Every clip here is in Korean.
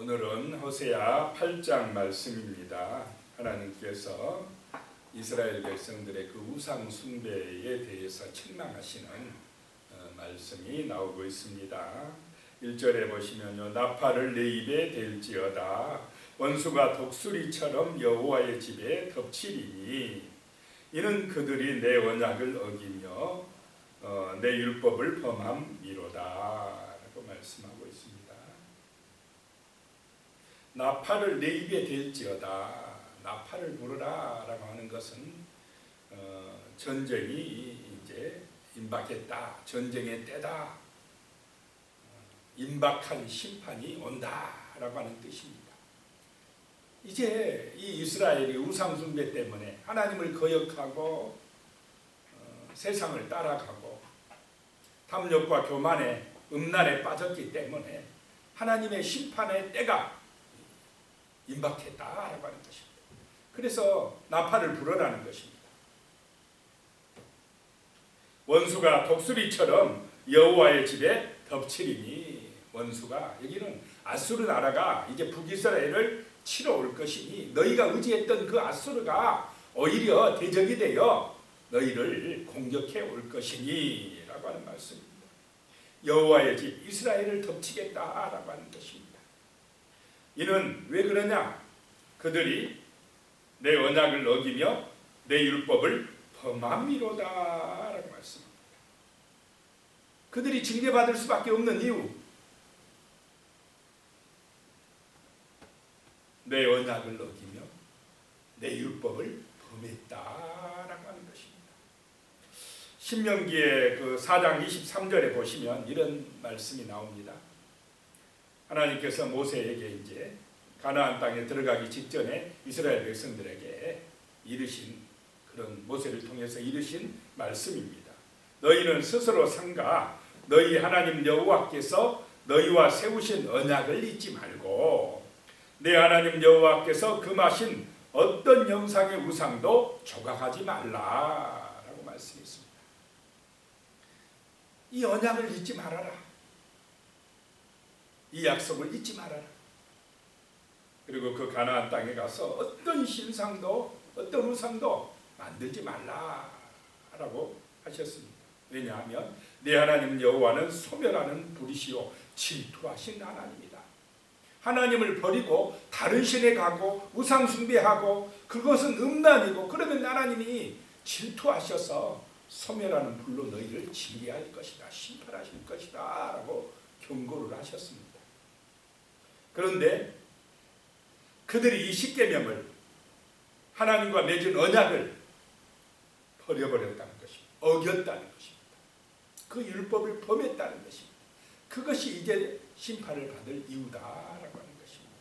오늘은 호세아 8장 말씀입니다. 하나님께서 이스라엘 백성들의 그 우상 숭배에 대해서 책망하시는 말씀이 나오고 있습니다. 1절에 보시면요, 나팔을 내 입에 댈지어다. 원수가 독수리처럼 여호와의 집에 덮치리니 이는 그들이 내 언약을 어기며 내 율법을 범함이로다 라고 말씀하고 있습니다. 나팔을 내 입에 댈지어다. 나팔을 부르라 라고 하는 것은 전쟁이 이제 임박했다. 전쟁의 때다. 임박한 심판이 온다 라고 하는 뜻입니다. 이제 이 이스라엘이 우상 숭배 때문에 하나님을 거역하고 세상을 따라가고 탐욕과 교만에 음란에 빠졌기 때문에 하나님의 심판의 때가 임박했다라고 하는 것입니다. 그래서 나팔을 불어라는 것입니다. 원수가 독수리처럼 여호와의 집에 덮치리니, 원수가, 여기는 아수르 나라가 이제 북이스라엘을 치러 올 것이니 너희가 의지했던 그 아수르가 오히려 대적이 되어 너희를 공격해 올 것이니 라고 하는 말씀입니다. 여호와의 집 이스라엘을 덮치겠다라고 하는 것입니다. 이는 왜 그러냐? 그들이 내 언약을 어기며 내 율법을 범함이로다 라고 말씀합니다. 그들이 징계받을 수밖에 없는 이유, 내 언약을 어기며 내 율법을 범했다라고 하는 것입니다. 신명기의 그 4장 23절에 보시면 이런 말씀이 나옵니다. 하나님께서 모세에게 이제 가나안 땅에 들어가기 직전에 이스라엘 백성들에게 이르신, 그런 모세를 통해서 이르신 말씀입니다. 너희는 스스로 삼가 너희 하나님 여호와께서 너희와 세우신 언약을 잊지 말고 내 하나님 여호와께서 금하신 어떤 형상의 우상도 조각하지 말라라고 말씀했습니다. 이 언약을 잊지 말아라. 이 약속을 잊지 말아라. 그리고 그 가나안 땅에 가서 어떤 신상도 어떤 우상도 만들지 말라라고 하셨습니다. 왜냐하면 내 하나님 여호와는 소멸하는 불이시요 질투하신 하나님이다. 하나님을 버리고 다른 신에 가고 우상 숭배하고 그것은 음란이고 그러면 하나님이 질투하셔서 소멸하는 불로 너희를 징계할 것이다. 심판하실 것이다 라고 경고를 하셨습니다. 그런데 그들이 이 십계명을, 하나님과 맺은 언약을 버려버렸다는 것입니다. 어겼다는 것입니다. 그 율법을 범했다는 것입니다. 그것이 이제 심판을 받을 이유다라고 하는 것입니다.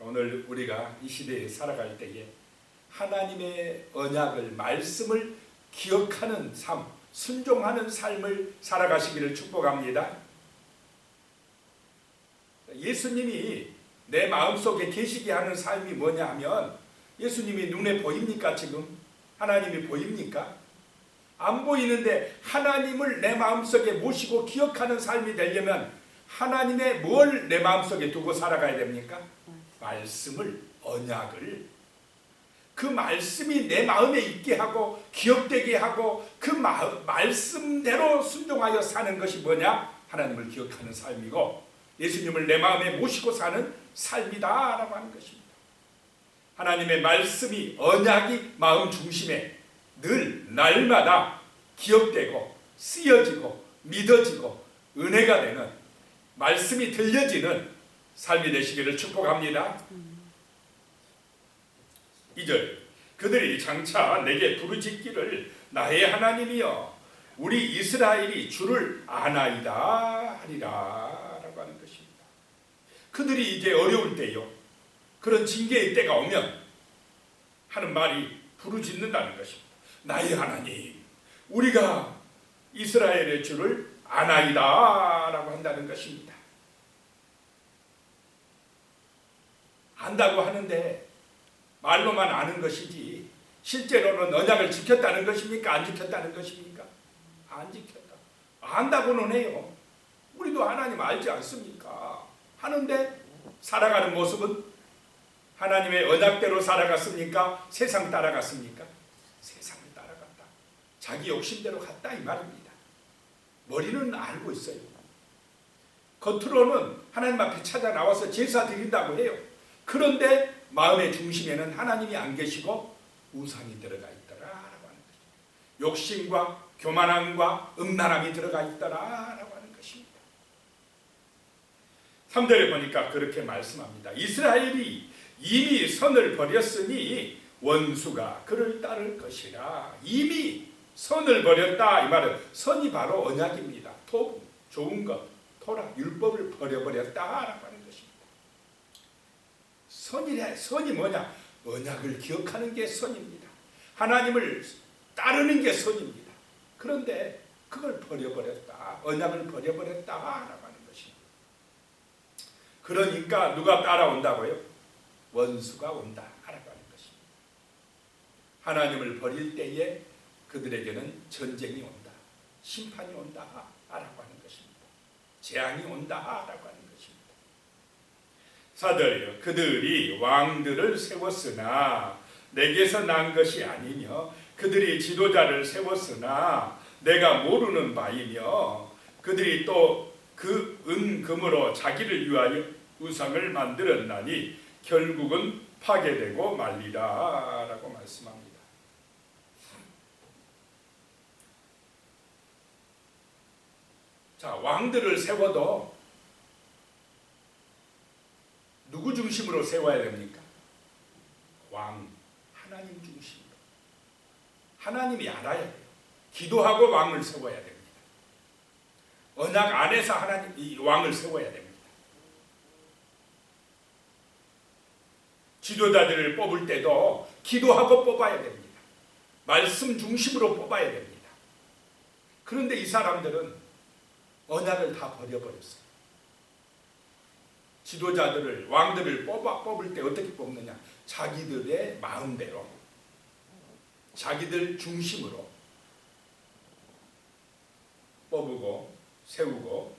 오늘 우리가 이 시대에 살아갈 때에 하나님의 언약을, 말씀을 기억하는 삶, 순종하는 삶을 살아가시기를 축복합니다. 예수님이 내 마음속에 계시게 하는 삶이 뭐냐 하면, 예수님이 눈에 보입니까? 지금 하나님이 보입니까? 안 보이는데 하나님을 내 마음속에 모시고 기억하는 삶이 되려면 하나님의 뭘 내 마음속에 두고 살아가야 됩니까? 말씀을, 언약을. 그 말씀이 내 마음에 있게 하고 기억되게 하고 그 말씀대로 순종하여 사는 것이 뭐냐? 하나님을 기억하는 삶이고 예수님을 내 마음에 모시고 사는 삶이다 라고 하는 것입니다. 하나님의 말씀이, 언약이 마음 중심에 늘 날마다 기억되고 쓰여지고 믿어지고 은혜가 되는, 말씀이 들려지는 삶이 되시기를 축복합니다. 2절, 그들이 장차 내게 부르짖기를 나의 하나님이여 우리 이스라엘이 주를 아나이다 하리라 라고 하는 것입니다. 그들이 이제 어려울 때요, 그런 징계의 때가 오면 하는 말이 부르짖는다는 것입니다. 나의 하나님, 우리가 이스라엘의 주를 아나이다 라고 한다는 것입니다. 안다고 하는데 말로만 아는 것이지 실제로는 언약을 지켰다는 것입니까? 안 지켰다는 것입니까? 안 지켰다. 안다고는 해요. 우리도 하나님 알지 않습니까? 하는데 살아가는 모습은 하나님의 언약대로 살아갔습니까? 세상 따라갔습니까? 세상을 따라갔다. 자기 욕심대로 갔다 이 말입니다. 머리는 알고 있어요. 겉으로는 하나님 앞에 찾아 나와서 제사 드린다고 해요. 그런데 마음의 중심에는 하나님이 안 계시고 우상이 들어가 있더라라고 하는 것입니다. 욕심과 교만함과 음란함이 들어가 있더라라고 하는 것입니다. 3절에 보니까 그렇게 말씀합니다. 이스라엘이 이미 선을 버렸으니 원수가 그를 따를 것이라. 이미 선을 버렸다 이 말은 선이 바로 언약입니다. 토부, 좋은 것, 토라, 율법을 버려버렸다라고 하는 것입니다. 선이 뭐냐? 언약을 기억하는 게 선입니다. 하나님을 따르는 게 선입니다. 그런데 그걸 버려버렸다. 언약을 버려버렸다라고 하는 것입니다. 그러니까 누가 따라온다고요? 원수가 온다라고 하는 것입니다. 하나님을 버릴 때에 그들에게는 전쟁이 온다. 심판이 온다라고 하는 것입니다. 재앙이 온다라고 하는 것입니다. 4절이요. 그들이 왕들을 세웠으나 내게서 난 것이 아니며 그들이 지도자를 세웠으나 내가 모르는 바이며 그들이 또 그 은금으로 자기를 위하여 우상을 만들었나니 결국은 파괴되고 말리라 라고 말씀합니다. 자, 왕들을 세워도 누구 중심으로 세워야 됩니까? 왕, 하나님 중심으로. 하나님이 알아야 돼요. 기도하고 왕을 세워야 됩니다. 언약 안에서 하나님 이 왕을 세워야 됩니다. 지도자들을 뽑을 때도 기도하고 뽑아야 됩니다. 말씀 중심으로 뽑아야 됩니다. 그런데 이 사람들은 언약을 다 버려버렸어요. 지도자들을, 왕들을 뽑을 때 어떻게 뽑느냐? 자기들의 마음대로, 자기들 중심으로 뽑고 세우고.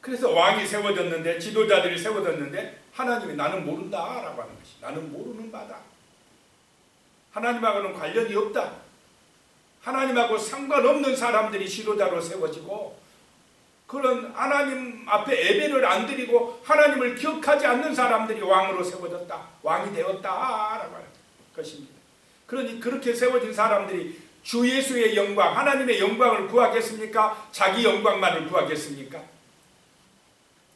그래서 왕이 세워졌는데, 지도자들이 세워졌는데 하나님이 나는 모른다라고 하는 것이, 나는 모르는 바다. 하나님하고는 관련이 없다. 하나님하고 상관없는 사람들이 지도자로 세워지고, 그런 하나님 앞에 예배를 안 드리고 하나님을 기억하지 않는 사람들이 왕으로 세워졌다. 왕이 되었다라고 하는 것입니다. 그러니 그렇게 세워진 사람들이 주 예수의 영광, 하나님의 영광을 구하겠습니까? 자기 영광만을 구하겠습니까?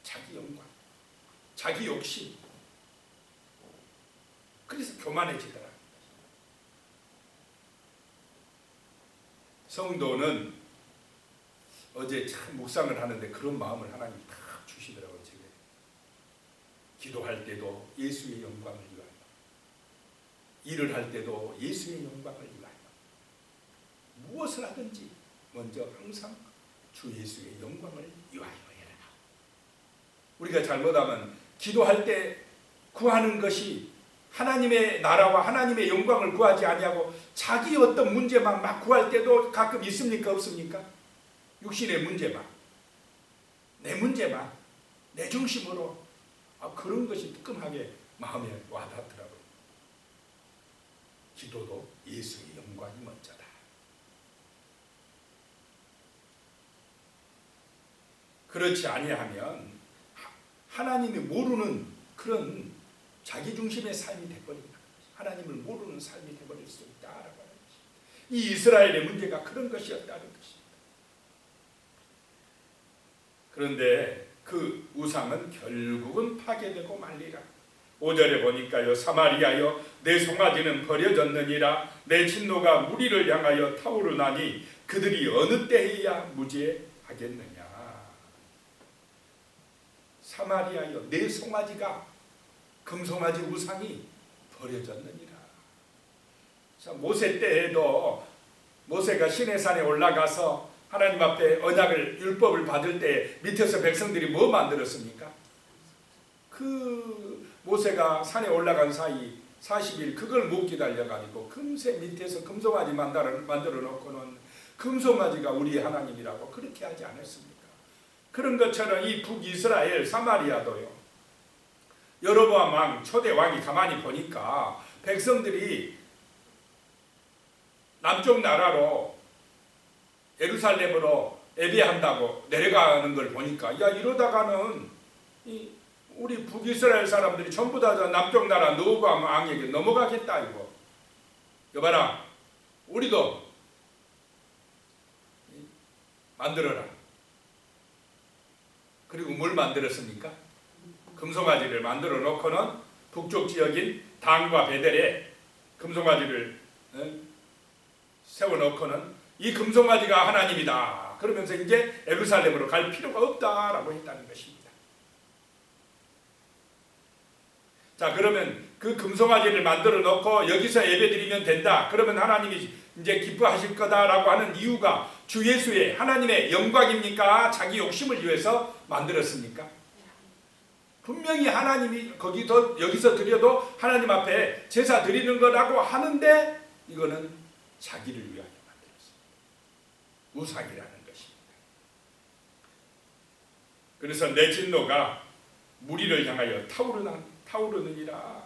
자기 영광, 자기 욕심. 그래서 교만해지더라. 성도는 어제 참 묵상을 하는데 그런 마음을 하나님이 다 주시더라고요. 제가 기도할 때도 예수의 영광을 위하여, 일을 할 때도 예수의 영광을 위하여, 무엇을 하든지 먼저 항상 주 예수의 영광을 위하여 해라. 우리가 잘못하면 기도할 때 구하는 것이 하나님의 나라와 하나님의 영광을 구하지 아니하고 자기 어떤 문제만 막 구할 때도 가끔 있습니까? 없습니까? 육신의 문제만, 내 문제만, 내 중심으로, 그런 것이 뜨끔하게 마음에 와닿더라고요. 기도도 예수의 영광이 먼저다. 그렇지 아니하면 하나님이 모르는 그런 자기중심의 삶이 되어버린다. 하나님을 모르는 삶이 되어버릴 수 있다라고 하는 것입니다. 이 이스라엘의 문제가 그런 것이었다는 것입니다. 그런데 그 우상은 결국은 파괴되고 말리라. 5절에 보니까요, 사마리아여 내 송아지는 버려졌느니라. 내 진노가 무리를 향하여 타오르나니 그들이 어느 때에야 무죄하겠느냐. 사마리아여 내 송아지가, 금송아지 우상이 버려졌느니라. 자, 모세 때에도 모세가 시내산에 올라가서 하나님 앞에 언약을, 율법을 받을 때 밑에서 백성들이 뭐 만들었습니까? 그 모세가 산에 올라간 사이 40일 그걸 못 기다려가지고 금세 밑에서 금송아지 만들어 놓고는 금송아지가 우리 하나님이라고 그렇게 하지 않았습니까? 그런 것처럼 이 북이스라엘 사마리아도요. 여로보암 왕 초대 왕이 가만히 보니까 백성들이 남쪽 나라로 예루살렘으로 예배한다고 내려가는 걸 보니까 야 이러다가는 우리 북이스라엘 사람들이 전부 다 남쪽 나라 여로보암 왕에게 넘어가겠다 이거. 여봐라 우리도 만들어라. 그리고 뭘 만들었습니까? 금송아지를 만들어 놓고는 북쪽 지역인 단과 베델에 금송아지를 세워 놓고는 이 금송아지가 하나님이다. 그러면서 이제 예루살렘으로 갈 필요가 없다라고 했다는 것입니다. 자, 그러면 그 금송아지를 만들어 놓고 여기서 예배드리면 된다. 그러면 하나님이 이제 기뻐하실 거다라고 하는 이유가 주 예수의 하나님의 영광입니까? 자기 욕심을 위해서 만들었습니까? 분명히 하나님이 여기서 드려도 하나님 앞에 제사 드리는 거라고 하는데 이거는 자기를 위하여 만들었습니다. 우상이라는 것입니다. 그래서 내 진노가 무리를 향하여 타오르느니라.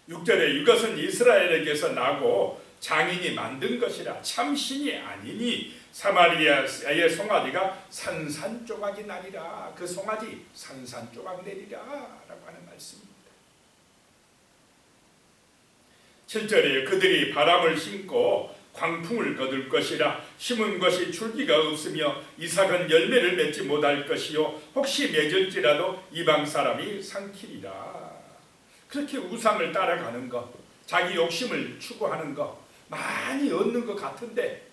6절에 이것은 이스라엘에게서 나고 장인이 만든 것이라 참신이 아니니 사마리아의 송아지가 산산조각이 나리라. 그 송아지 산산조각 내리라 라고 하는 말씀입니다. 7절에 그들이 바람을 심고 광풍을 거둘 것이라. 심은 것이 줄기가 없으며 이삭은 열매를 맺지 못할 것이요 혹시 맺을지라도 이방 사람이 삼키리라. 그렇게 우상을 따라가는 것, 자기 욕심을 추구하는 것, 많이 얻는 것 같은데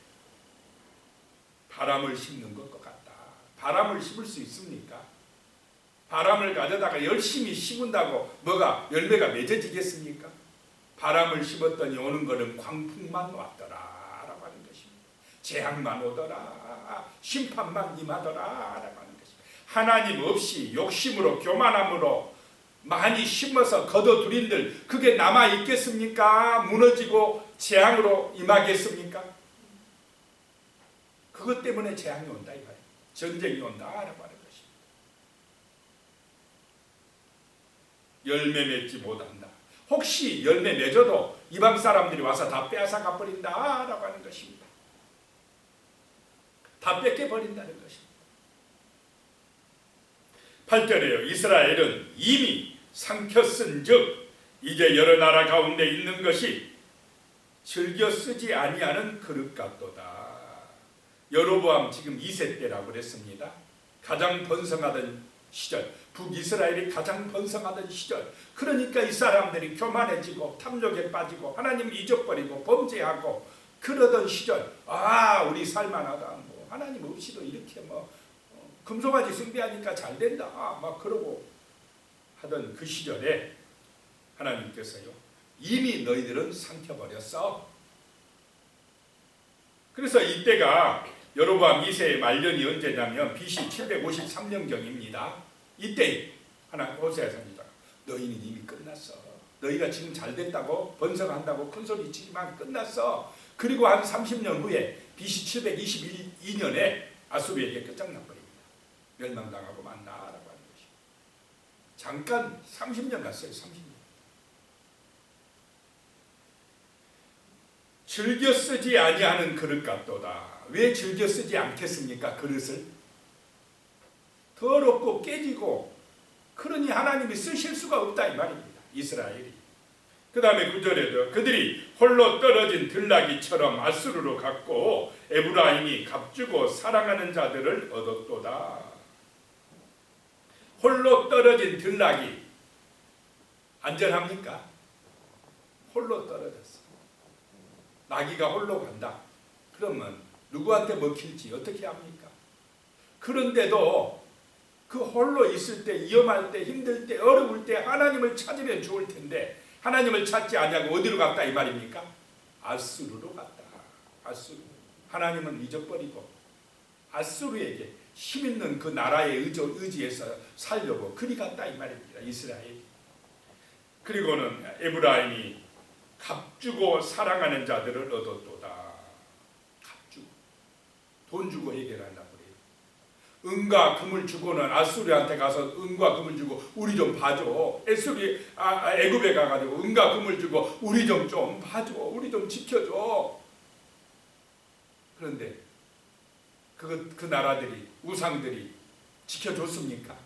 바람을 심는 것 같다. 바람을 심을 수 있습니까? 바람을 가져다가 열심히 심은다고 뭐가 열매가 맺어지겠습니까? 바람을 심었더니 오는 것은 광풍만 왔더라 라고 하는 것입니다. 재앙만 오더라, 심판만 임하더라 라고 하는 것입니다. 하나님 없이 욕심으로 교만함으로 많이 심어서 거둬들인들 그게 남아있겠습니까? 무너지고 재앙으로 임하겠습니까? 그것 때문에 재앙이 온다 이 말이에요. 전쟁이 온다라고 하는 것입니다. 열매 맺지 못한다. 혹시 열매 맺어도 이방 사람들이 와서 다 빼앗아 가버린다라고 하는 것입니다. 다 뺏겨버린다는 것입니다. 8절에요. 이스라엘은 이미 삼켰은즉 이제 여러 나라 가운데 있는 것이 즐겨 쓰지 아니하는 그릇 같도다. 여로보암 지금 2세 때라고 그랬습니다. 가장 번성하던 시절, 북이스라엘이 가장 번성하던 시절. 그러니까 이 사람들이 교만해지고 탐욕에 빠지고 하나님 잊어버리고 범죄하고 그러던 시절. 아 우리 살만하다. 뭐 하나님 없이도 이렇게 뭐 금송아지 숭배하니까 잘 된다. 막 그러고 하던 그 시절에 하나님께서요. 이미 너희들은 삼켜버렸어. 그래서 이때가 여로보암 2세의 말년이 언제냐면 BC 753년경입니다. 이때 하나님 호세아 선지자가 너희는 이미 끝났어. 너희가 지금 잘 됐다고 번성한다고 큰소리 치지만 끝났어. 그리고 한 30년 후에 BC 722년에 아수르에게 끝장나버립니다. 멸망당하고 만나라고 하는 것입니다. 잠깐 30년 갔어요. 30년. 즐겨 쓰지 아니하는 그릇 같도다. 왜 즐겨 쓰지 않겠습니까? 그릇을 더럽고 깨지고 그러니 하나님이 쓰실 수가 없다 이 말입니다. 이스라엘이. 그 다음에 9절에도 그들이 홀로 떨어진 들나귀처럼 아수르로 갔고 에브라임이 값주고 사랑하는 자들을 얻었도다. 홀로 떨어진 들나귀 안전합니까? 홀로 떨어졌어. 나귀가 홀로 간다. 그러면 누구한테 먹힐지 어떻게 합니까? 그런데도 그 홀로 있을 때 위험할 때 힘들 때 어려울 때 하나님을 찾으면 좋을 텐데 하나님을 찾지 않냐고 어디로 갔다 이 말입니까? 아수르로 갔다. 아수르. 하나님은 잊어버리고 아수르에게 힘있는 그 나라의 의지에서 살려고 그리 갔다 이 말입니다. 이스라엘이. 그리고는 에브라임이 값주고 사랑하는 자들을 얻었도다. 값주고 돈 주고 해결한다고 그래요. 은과 금을 주고는 아수르한테 가서 은과 금을 주고 우리 좀 봐줘. 애굽에 가가지고 은과 금을 주고 우리 좀 봐줘. 우리 좀 지켜줘. 그런데 그 나라들이 우상들이 지켜줬습니까?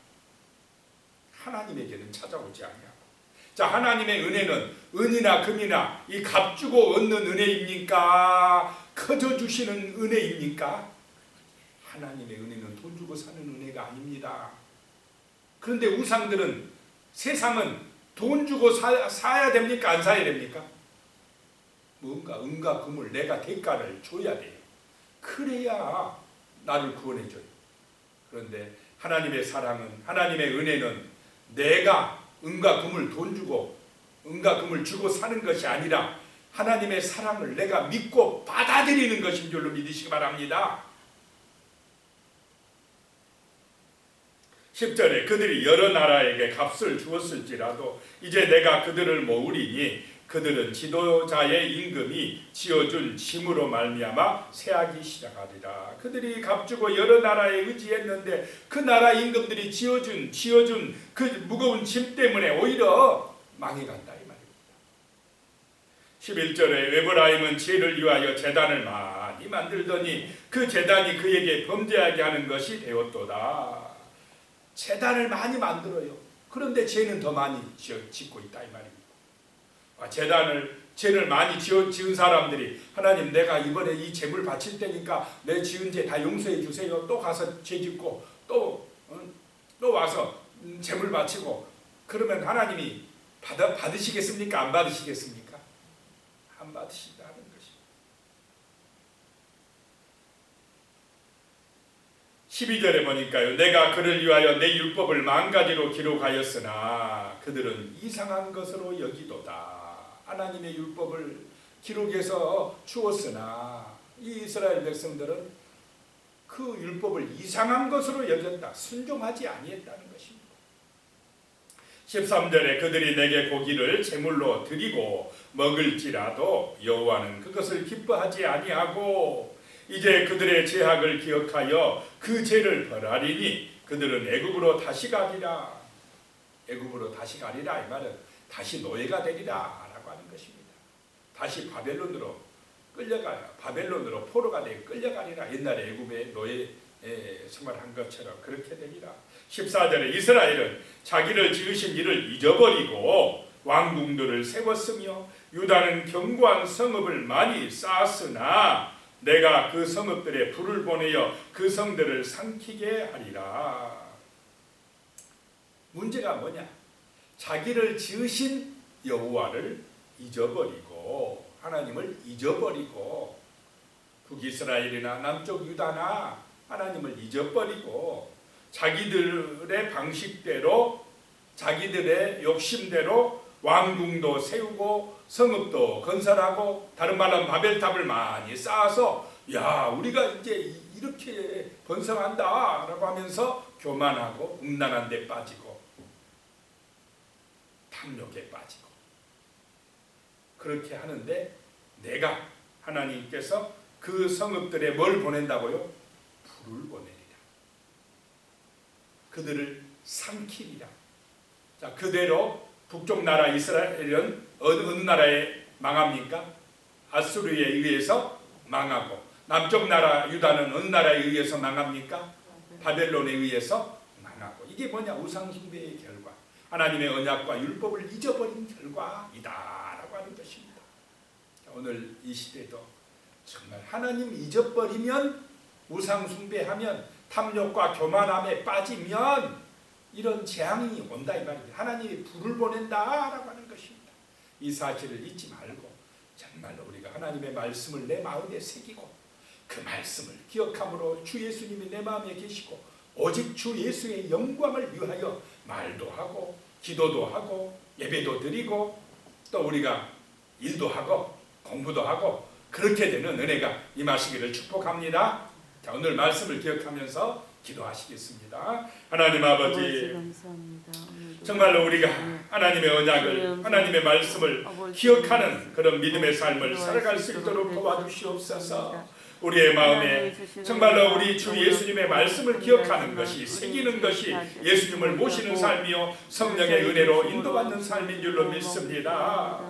하나님에게는 찾아오지 아니하고. 자, 하나님의 은혜는 은이나 금이나 이 값주고 얻는 은혜입니까? 커져 주시는 은혜입니까? 하나님의 은혜는 돈 주고 사는 은혜가 아닙니다. 그런데 우상들은, 세상은 돈 주고 사야 됩니까? 안 사야 됩니까? 뭔가 은과 금을 내가 대가를 줘야 돼요. 그래야 나를 구원해줘요. 그런데 하나님의 사랑은, 하나님의 은혜는 내가 은과 금을 돈 주고 은과 금을 주고 사는 것이 아니라 하나님의 사랑을 내가 믿고 받아들이는 것인 줄로 믿으시기 바랍니다. 10절에 그들이 여러 나라에게 값을 주었을지라도 이제 내가 그들을 모으리니 그들은 지도자의 임금이 지어준 짐으로 말미암아 쇠하기 시작하리라. 그들이 값주고 여러 나라에 의지했는데 그 나라 임금들이 지어준 그 무거운 짐 때문에 오히려 망해간다 이 말입니다. 11절에 에브라임은 지혜를 위하여 제단을 많이 만들더니 그 제단이 그에게 범죄하게 하는 것이 되었도다. 제단을 많이 만들어요. 그런데 죄는 더 많이 짓고 있다 이 말입니다. 죄를 많이 지은 사람들이 하나님 내가 이번에 이 제물 바칠 때니까 내 지은 죄 다 용서해 주세요. 또 가서 죄 짓고 또 와서 제물 바치고 그러면 하나님이 받으시겠습니까? 안 받으시겠습니까? 안 받으신다는 것입니다. 12절에 보니까요. 내가 그를 위하여 내 율법을 만가지로 기록하였으나 그들은 이상한 것으로 여기도다. 하나님의 율법을 기록해서 주었으나 이 이스라엘 백성들은 그 율법을 이상한 것으로 여겼다. 순종하지 아니했다는 것입니다. 13절에 그들이 내게 고기를 제물로 드리고 먹을지라도 여호와는 그것을 기뻐하지 아니하고 이제 그들의 죄악을 기억하여 그 죄를 벌하리니 그들은 애굽으로 다시 가리라. 애굽으로 다시 가리라 이 말은 다시 노예가 되리라 라고 하는 것입니다. 다시 바벨론으로 끌려가요. 바벨론으로 포로가 되어 끌려가리라. 옛날에 애굽에 노예 생활한 것처럼 그렇게 되리라. 14절에 이스라엘은 자기를 지으신 이를 잊어버리고 왕궁들을 세웠으며 유다는 견고한 성읍을 많이 쌓았으나 내가 그 성읍들에 불을 보내어 그 성들을 삼키게 하리라. 문제가 뭐냐? 자기를 지으신 여호와를 잊어버리고 하나님을 잊어버리고 북이스라엘이나 남쪽 유다나 하나님을 잊어버리고 자기들의 방식대로 자기들의 욕심대로 왕궁도 세우고 성읍도 건설하고 다른 말로 바벨탑을 많이 쌓아서 야 우리가 이제 이렇게 번성한다 라고 하면서 교만하고 음란한 데 빠지고 탐욕에 빠지고 그렇게 하는데 내가 하나님께서 그 성읍들에 뭘 보낸다고요? 불을 보내리라. 그들을 삼키리라. 자, 그대로 북쪽 나라 이스라엘은 어느 나라에 망합니까? 아수르에 의해서 망하고 남쪽 나라 유다는 어느 나라에 의해서 망합니까? 바벨론에 의해서 망하고. 이게 뭐냐? 우상숭배의 결과, 하나님의 언약과 율법을 잊어버린 결과이다라고 하는 것입니다. 오늘 이 시대도 정말 하나님 잊어버리면 우상숭배하면 탐욕과 교만함에 빠지면 이런 재앙이 온다 이 말입니다. 하나님이 불을 보낸다라고 하는 것입니다. 이 사실을 잊지 말고 정말로 우리가 하나님의 말씀을 내 마음에 새기고 그 말씀을 기억함으로 주 예수님이 내 마음에 계시고 오직 주 예수의 영광을 위하여 말도 하고 기도도 하고 예배도 드리고 또 우리가 일도 하고 공부도 하고 그렇게 되는 은혜가 임하시기를 축복합니다. 자, 오늘 말씀을 기억하면서 기도하시겠습니다. 하나님 아버지, 정말로 우리가 하나님의 언약을, 하나님의 말씀을 기억하는 그런 믿음의 삶을 살아갈 수 있도록 도와주시옵소서. 우리의 마음에 정말로 우리 주 예수님의 말씀을 기억하는 것이, 새기는 것이 예수님을 모시는 삶이요 성령의 은혜로 인도받는 삶인 줄로 믿습니다.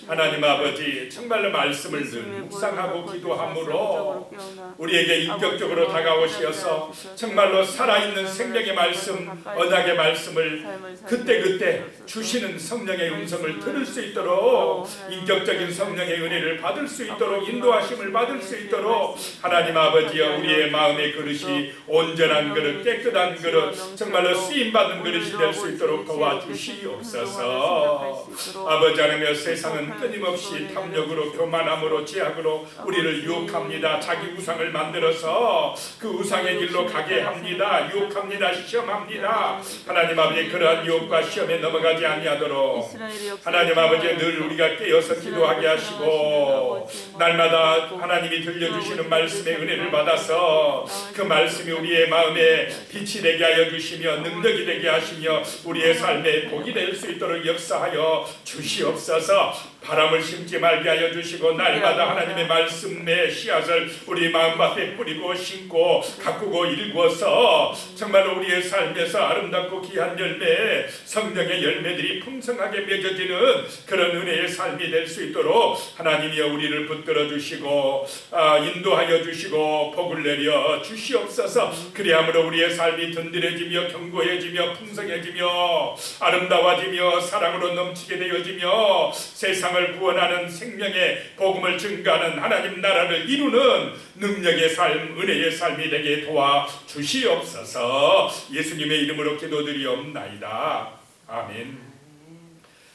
하나님 아버지, 정말로 말씀을 늘 묵상하고 기도함으로 우리에게 인격적으로 다가오시어서 정말로 살아있는 생명의 말씀, 언약의 말씀을 그때그때 주시는 성령의 음성을 들을 수 있도록, 인격적인 성령의 은혜를 받을 수 있도록, 인도하심을 받을 수 있도록 하나님 아버지여, 우리의 마음의 그릇이 온전한 그릇, 깨끗한 그릇, 정말로 쓰임받는 그릇이 될 수 있도록 도와주시옵소서. 아버지 하나님, 세상은 끊임없이 탐욕으로, 교만함으로, 제약으로 우리를 유혹합니다. 자기 우상을 만들어서 그 우상의 길로 가게 합니다. 유혹합니다. 시험합니다. 하나님 아버지, 그러한 유혹과 시험에 넘어가지 아니하도록 하나님 아버지 늘 우리가 깨어서 기도하게 하시고, 날마다 하나님이 들려주시는 말씀의 은혜를 받아서 그 말씀이 우리의 마음에 빛이 되게 하여 주시며 능력이 되게 하시며 우리의 삶에 복이 될 수 있도록 역사하여 주시옵소서. 바람을 심지 말게 하여 주시고, 날마다 하나님의 말씀의 씨앗을 우리 마음밭에 뿌리고 심고 가꾸고 일구어서 정말로 우리의 삶에서 아름답고 귀한 열매, 성령의 열매들이 풍성하게 맺어지는 그런 은혜의 삶이 될 수 있도록 하나님이여 우리를 붙들어 주시고 인도하여 주시고 복을 내려 주시옵소서. 그리함으로 우리의 삶이 든든해지며 견고해지며 풍성해지며 아름다워지며 사랑으로 넘치게 되어지며 세상을 구원하는 생명의 복음을 증가하는 하나님 나라를 이루는 능력의 삶, 은혜의 삶이 되게 도와 주시옵소서. 예수님의 이름으로 기도드리옵나이다. 아멘.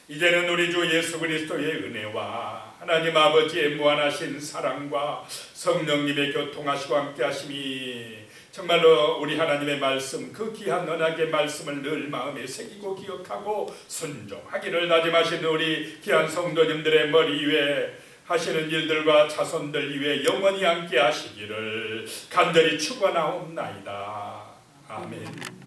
이제는 우리 주 예수 그리스도의 은혜와 하나님 아버지의 무한하신 사랑과 성령님의 교통하시고 함께하심이 정말로 우리 하나님의 말씀, 그 귀한 언약의 말씀을 늘 마음에 새기고 기억하고 순종하기를 다짐하시는 우리 귀한 성도님들의 머리 위에 하시는 일들과 자손들 위에 영원히 함께 하시기를 간절히 축원하옵나이다. 아멘.